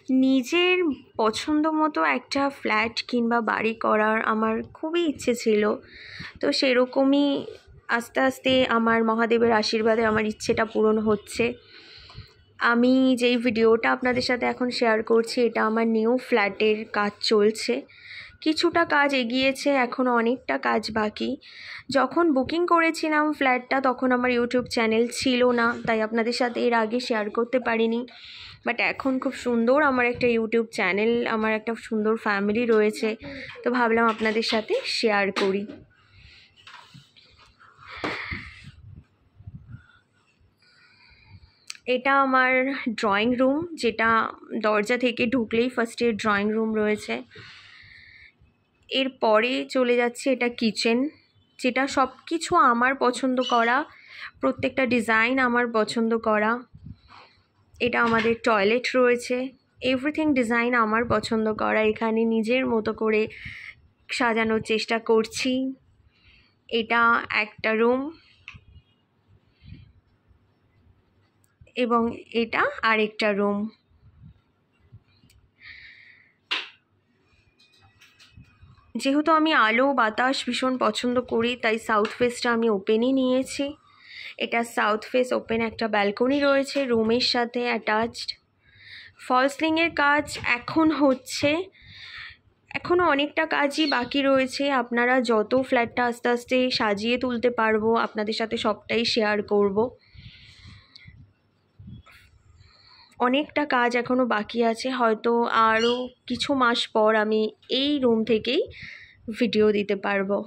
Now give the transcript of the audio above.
নিজের পছন্দ মতো একটা ফ্ল্যাট কিংবা বাড়ি করার আমার খুবই ইচ্ছে ছিল। তো সেরকমই আস্তে আস্তে আমার মহাদেবের আশীর্বাদে আমার ইচ্ছেটা পূরণ হচ্ছে। আমি যেই ভিডিওটা আপনাদের সাথে এখন শেয়ার করছি, এটা আমার নিউ ফ্ল্যাটের কাজ চলছে। কিছুটা কাজ এগিয়েছে, এখনও অনেকটা কাজ বাকি। যখন বুকিং করেছিলাম ফ্ল্যাটটা তখন আমার ইউটিউব চ্যানেল ছিল না, তাই আপনাদের সাথে এর আগে শেয়ার করতে পারিনি। বাট এখন খুব সুন্দর আমার একটা ইউটিউব চ্যানেল, আমার একটা সুন্দর ফ্যামিলি রয়েছে, তো ভাবলাম আপনাদের সাথে শেয়ার করি। এটা আমার ড্রয়িং রুম, যেটা দরজা থেকে ঢুকলেই ফার্স্টে ড্রয়িং রুম রয়েছে। এরপরে চলে যাচ্ছে এটা কিচেন, যেটা সব কিছু আমার পছন্দ করা, প্রত্যেকটা ডিজাইন আমার পছন্দ করা। এটা আমাদের টয়লেট রয়েছে, এভরিথিং ডিজাইন আমার পছন্দ করা। এখানে নিজের মতো করে সাজানোর চেষ্টা করছি। এটা একটা রুম এবং এটা আরেকটা রুম। যেহেতু আমি আলো বাতাস ভীষণ পছন্দ করি, তাই সাউথ ফেসটা আমি ওপেনই নিয়েছি। এটা সাউথ ফেস ওপেন, একটা ব্যালকনি রয়েছে রুমের সাথে অ্যাটাচড। ফলস সিলিংয়ের কাজ এখন হচ্ছে, এখনও অনেকটা কাজই বাকি রয়েছে। আপনারা যত ফ্ল্যাটটা আস্তে আস্তে সাজিয়ে তুলতে পারবো আপনাদের সাথে সবটাই শেয়ার করব। অনেকটা কাজ এখনও বাকি আছে, হয়তো আরও কিছু মাস পর আমি এই রুম থেকেই ভিডিও দিতে পারবো।